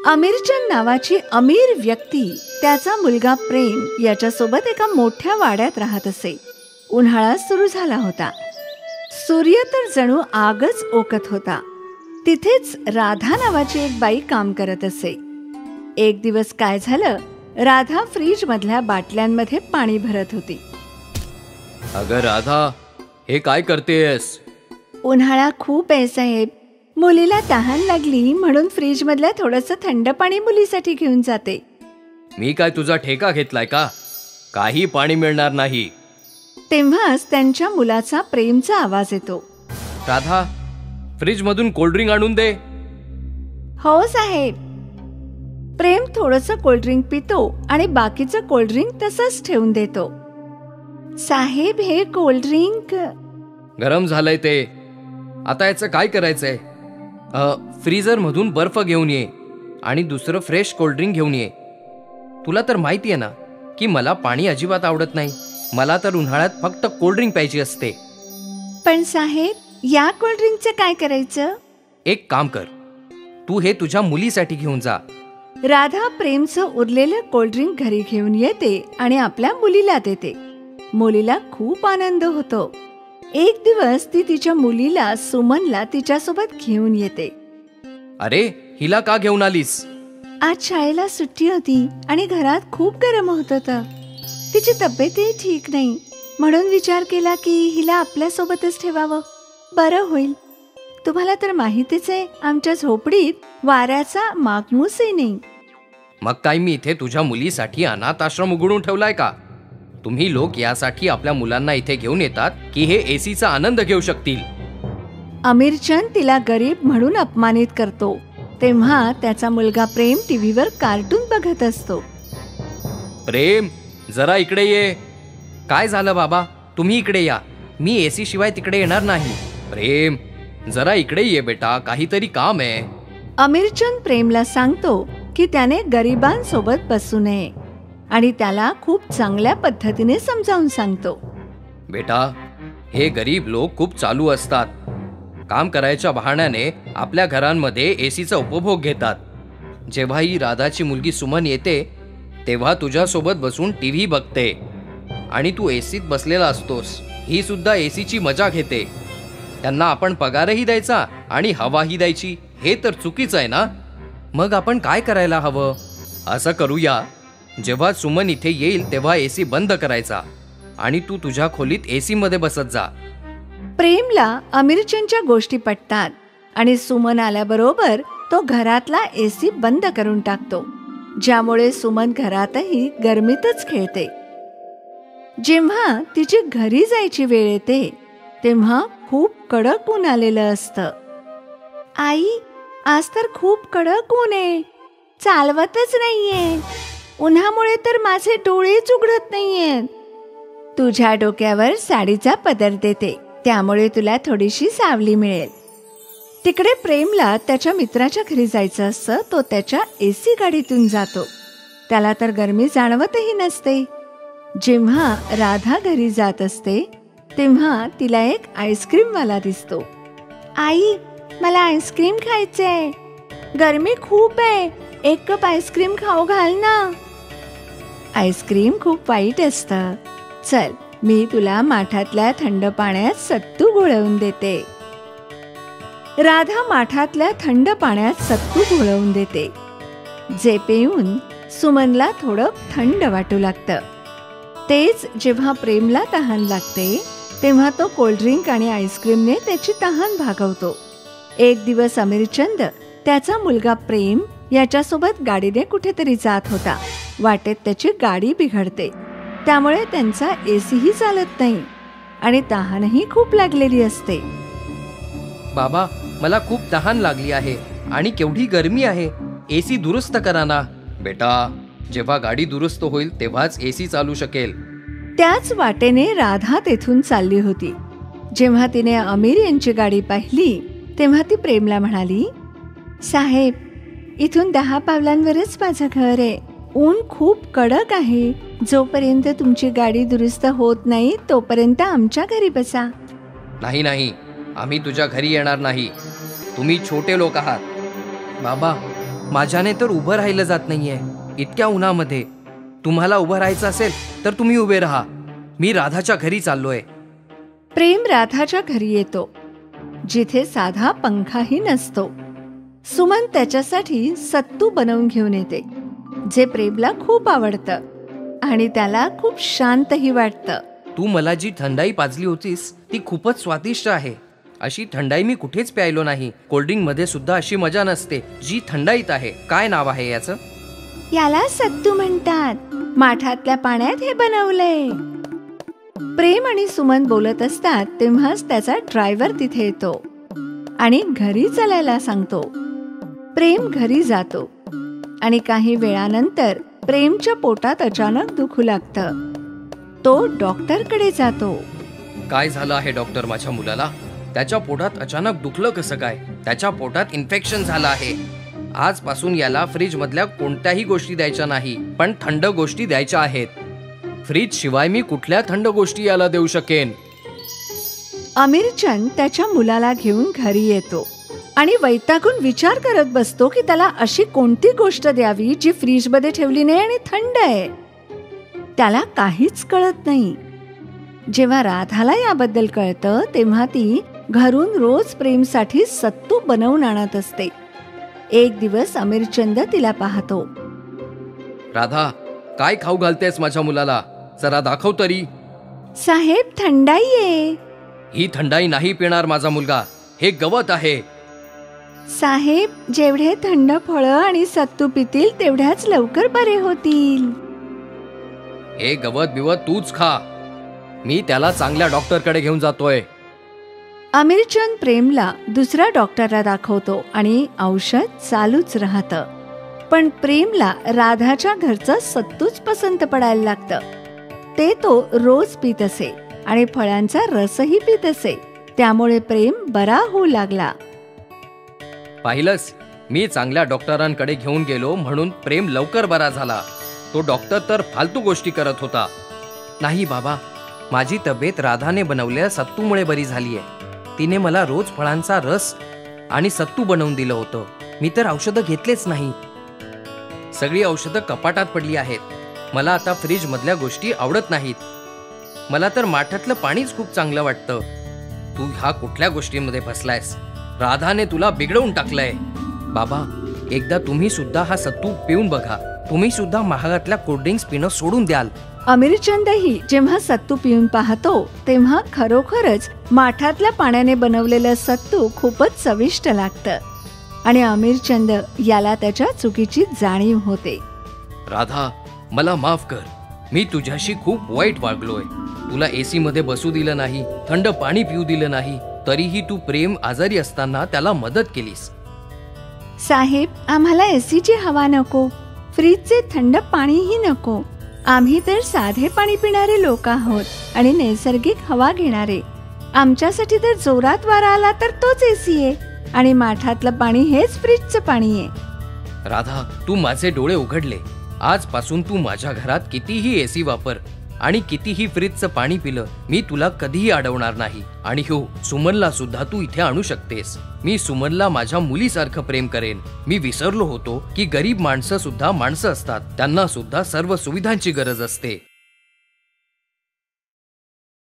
अमीरचंद नावाची अमीर व्यक्ती त्याचा मुलगा प्रेम याच्यासोबत एका मोठ्या वाड्यात राहत असे. उन्हाळा सुरू झाला होता. सूर्य तर जणू आगच ओकत होता. तिथेच राधा नावाची एक बाई काम करत असे. एक दिवस काय झालं, राधा फ्रीज मधल्या बाटल्यांमध्ये पाणी भरत होती. अगं राधा, हे काय करतेस? उन्हाळा खूप आहे साहेब. मुलीला तहान लागली म्हणून फ्रीज मधल्या थोडंसं थंड पाणी मुलीसाठी घेऊन जाते. मी काय तुझा ठेका घेतलाय का? काही पाणी मिळणार नाही. तेव्हाच त्यांच्या मुलाचा प्रेमचा आवाज येतो. राधा, फ्रीज मधून कोल्ड्रिंक आणून दे. हो साहेब. प्रेम थोडंसं कोल्ड्रिंक पितो आणि बाकीचं कोल्ड्रिंक तसंच ठेवून देतो. साहेब, हे कोल्ड्रिंक गरम झालंय ते. आता याचं काय करायचंय? फ्रीजर मधून बर्फ घेऊन ये आणि दुसरं फ्रेश कोल्ड्रिंक घेऊन ये. तुला तर माहिती आहे ना की मला पाणी अजिबात आवडत नाही. मला तर उन्हाळ्यात फक्त कोल्ड्रिंक प्यायची असते. पण साहेब, या कोल्ड्रिंकचं काय करायचं? एक काम कर, तू हे तुझ्या मुलीसाठी घेऊन जा. राधा प्रेमचं उरलेलं कोल्ड्रिंक घरी घेऊन येते आणि आपल्या मुलीला देते. मुलीला खूप आनंद होतो. एक दिवस ती तिच्या मुलीला सुमनला तिच्यासोबत घेऊन येते. अरे, हिला का घेऊन आलीस? आज शाळेला सुट्टी होती आणि घरात खूप गरम होत होतं. तिची तब्येतही ठीक नाही, म्हणून विचार केला की हिला आपल्या सोबतच ठेवावं, बरं होईल. तुम्हाला तर माहितीच आहे, आमच्या झोपडीत वाऱ्याचा मागमूसही नाही. मग काय मी इथे तुझ्या मुलीसाठी अनाथ आश्रम उघडून ठेवलाय का? तुम्ही लोक यासाठी आपल्या मुलांना इथे घेऊन येतात की हे एसीचा आनंद घेऊ शकतील. अमीरचंद तिला गरीब म्हणून अपमानित करतो. तेव्हा त्याचा मुलगा प्रेम टीव्हीवर कार्टून बघत असतो. प्रेम, जरा इकडे ये. काय झालं बाबा? तुम्ही इकडे या. मी एसी शिवाय तिकडे येणार नाही. प्रेम, जरा इकडे ये बेटा, काहीतरी काम आहे. अमीरचंद प्रेमला सांगतो की त्याने गरिबांसोबत बसू नये आणि त्याला खूप चांगल्या पद्धतीने समजावून सांगतो. बेटा, हे गरीब लोक खूप चालू असतात. काम करायच्या बहाण्याने आपल्या घरांमध्ये एसीचा उपभोग घेतात. जेव्हा ही राधाची मुलगी सुमन येते तेव्हा तुझ्यासोबत बसून टीव्ही बघते आणि तू एसीत बसलेला असतोस. ही सुद्धा एसीची मजा घेते. त्यांना आपण पगारही द्यायचा आणि हवाही द्यायची. हे तर चुकीचं आहे ना? मग आपण काय करायला हवं? असं करूया, जेव्हा सुमन इथे येईल तेव्हा एसी बंद करायचा आणि तू तुझ्या खोलीत एसी मध्ये बसत जा. प्रेमला अमीरचंदच्या गोष्टी पटतात आणि सुमन आल्याबरोबर तो घरातला एसी बंद करून टाकतो, ज्यामुळे सुमन घरातही गरमीतच खेळते. जेव्हा तिची घरी जायची वेळ येते तेव्हा खूप कडक ऊन आलेलं असतं. आई, आज तर खूप कडक ऊन आहे. चालवतच नाहीये. उन्हामुळे तर माझे डोळेच उघडत नाहीयेत. तुझ्या डोक्यावर साडीचा पदर देते, त्यामुळे तुला थोडीशी सावली मिळेल. तिकडे प्रेमला त्याच्या मित्राच्या घरी जायचं असतं. तो त्याच्या एसी गाडीतून जातो. त्याला तर गरमी जाणवतही नसते. जेव्हा राधा घरी जात असते तेव्हा तिला एक आईस्क्रीम वाला दिसतो. आई, मला आईस्क्रीम खायचंय. गरमी खूप आहे. एक कप आईस्क्रीम खाऊ घाल ना. आईस्क्रीम खूप वाईट असतं. चल, मी तुला माठातल्या थंड पाण्यात सत्तू घोळवून देते. राधा माठातल्या थंड पाण्यात सत्तू घोळवून देते, जे पिऊन सुमनला थोडं थंड वाटू लागतं. तेच जेव्हा प्रेमला तहान लागते तेव्हा तो कोल्ड्रिंक आणि आईस्क्रीमने त्याची तहान भागवतो. एक दिवस अमीरचंद त्याचा मुलगा प्रेम याच्यासोबत गाडीने कुठेतरी जात होता. वाटेत त्याची गाडी बिघडते. त्यामुळे त्यांचा एसीही चालत नाही आणि तहानही खूप लागलेली असते. बाबा, मला खूप तहान लागली आहे आणि केवढी गरमी आहे. एसी दुरुस्त करा ना. बेटा, जेव्हा गाडी दुरुस्त होईल तेव्हाच एसी चालू शकेल. त्याच वाटेने राधा तेथून चालली होती. जेव्हा तिने अमीर यांची गाडी पाहिली तेव्हा ती प्रेमला म्हणाली, साहेब, इथून 10 पावलांवरच माझं घर आहे. ऊन खूप कडक आहे. जोपर्यंत तुमची गाडी दुरुस्त होत नाही तोपर्यंत आमच्या घरी बसा. नाही नाही, आम्ही तुझ्या घरी येणार नाही. तुम्ही छोटे लोक आहात. बाबा, माझ्याने तर उभं राहिलं जात नाहीये इतक्या उन्हामध्ये. तुम्हाला उभं राहायचं असेल तर तुम्ही उभे राहा. मी राधाच्या घरी चाललोय. प्रेम राधाच्या घरी येतो, जिथे साधा पंखाही नसतो. सुमन त्याच्यासाठी सत्तू बनवून घेऊन येते, जे प्रेमला खूप आवडतं आणि त्याला खूप शांतही वाटतं. तू मला जी थंडाई पाजली होतीस ती खूपच स्वादिष्ट आहे. अशी थंडाई मी कुठेच प्यायलो नाही. कोल्ड्रिंक मध्ये सुद्धा अशी मजा नसते जी थंडाईत आहे. काय नाव आहे याचं? याला सत्तू म्हणतात. माठातल्या पाण्यात हे बनवलंय. प्रेम आणि सुमन बोलत असतात तेव्हाच त्याचा ड्रायव्हर तिथे येतो आणि घरी चालायला सांगतो. प्रेम घरी जातो आणि काही वेळानंतर प्रेमच्या पोटात अचानक दुखू लागतं. तो डॉक्टरकडे जातो. काय झालं आहे डॉक्टर माझ्या मुलाला? त्याच्या पोटात अचानक दुखलं कसं काय? त्याच्या पोटात इन्फेक्शन झालं आहे. आजपासून याला फ्रीज मधल्या कोणत्याही गोष्टी द्यायच्या नाही, पण थंड गोष्टी द्यायच्या आहेत. फ्रीज शिवाय मी कुठल्या थंड गोष्टी याला देऊ शकेन? अमीरचंद त्याच्या मुलाला घेऊन घरी येतो आणि वैतागून विचार करत बसतो की त्याला अशी कोणती गोष्ट द्यावी जी फ्रीजमध्ये ठेवली नाही आणि थंड आहे. त्याला काहीच कळत नाही. जेव्हा राधाला याबद्दल कळतं तेव्हा ती घरून रोज प्रेमसाठी सत्तू बनवून आणत असते. एक दिवस अमीरचंद तिला पाहतो. राधा, काय खाऊ घालतेस माझ्या मुलाला? जरा दाखव तरी. साहेब, थंडाई आहे. ही थंडाई नाही पिणार माझा मुलगा. हे गवत आहे. साहेब, जेवढे थंड फळं आणि सत्तू पितील तेवढ्याच लवकर बरे होतील. हे गवत बिवत तूच खा. मी त्याला चांगल्या डॉक्टरकडे घेऊन जातोय. अमीरचंद प्रेमला दुसऱ्या डॉक्टरला दाखवतो आणि औषध चालूच राहतं. पण प्रेमला राधाच्या घरचं सत्तूच पसंत पडायला लागतं. ते तो रोज पित असे आणि फळांचा रसही पित असे. त्यामुळे प्रेम बरा होऊ लागला. पाहिलंस, मी चांगल्या डॉक्टरांकडे घेऊन गेलो म्हणून प्रेम लवकर बरा झाला. तो डॉक्टर तर फालतू गोष्टी करत होता. नाही बाबा, माझी तब्येत राधाने बनवलेल्या सत्तूमुळे बरी झालीये. तिने मला रोज फळांचा रस आणि सत्तू बनवून दिलं होतं. मी तर औषधं घेतलेच नाही. सगळी औषधं कपाटात पडली आहेत. मला आता फ्रीज मधल्या गोष्टी आवडत नाहीत. मला तर माठातलं पाणीच खूप चांगलं वाटतं. तू ह्या कुठल्या गोष्टींमध्ये फसलायस? राधाने तुला बिघडवून टाकलंय. बाबा, एकदा तुम्ही सुद्धा हा सत्तू पिऊन बघा. तुम्ही सुद्धा महागातल्या कोल्ड्रिंक्स पिणं सोडून द्याल. अमीरचंदही जेव्हा सत्तू पिऊन पाहतो तेव्हा खरोखरच माठातल्या पाण्याने बनवलेलं सत्तू खूपच चविष्ट लागतं आणि अमीरचंद याला त्याच्या चुकीची जाणीव होते. राधा, मला माफ कर. मी तुझ्याशी खूप वाईट वागलोय. तुला एसी मध्ये बसू दिलं नाही, थंड पाणी पिऊ दिलं नाही, तरीही तू प्रेम आजारी असताना त्याला मदत केलीस. साहेब, आम्हाला एसीची हवा नको, फ्रीजचे थंड पाणीही नको. आम्ही तर साधे पाणी पिणारे लोक आहोत आणि नैसर्गिक हवा घेणारे. आमच्यासाठी तर जोरात वारा आला तर तोच एसी आहे आणि माठातलं पाणी हेच फ्रीजचं पाणी आहे. राधा, तू माझे डोळे उघडले. आजपासून तू माझ्या घरात कितीही एसी वापर आणि कितीही फ्रीजचं पाणी पिलं, मी तुला कधीही अडवणार नाही. आणि हो, सुमनला सुद्धा तू इथे आणू शकतेस. मी सुमनला माझ्या मुलीसारखं प्रेम करेन. मी विसरलो होतो की गरीब माणसं सुद्धा माणसं असतात. त्यांना सुद्धा सर्व सुविधांची गरज असते.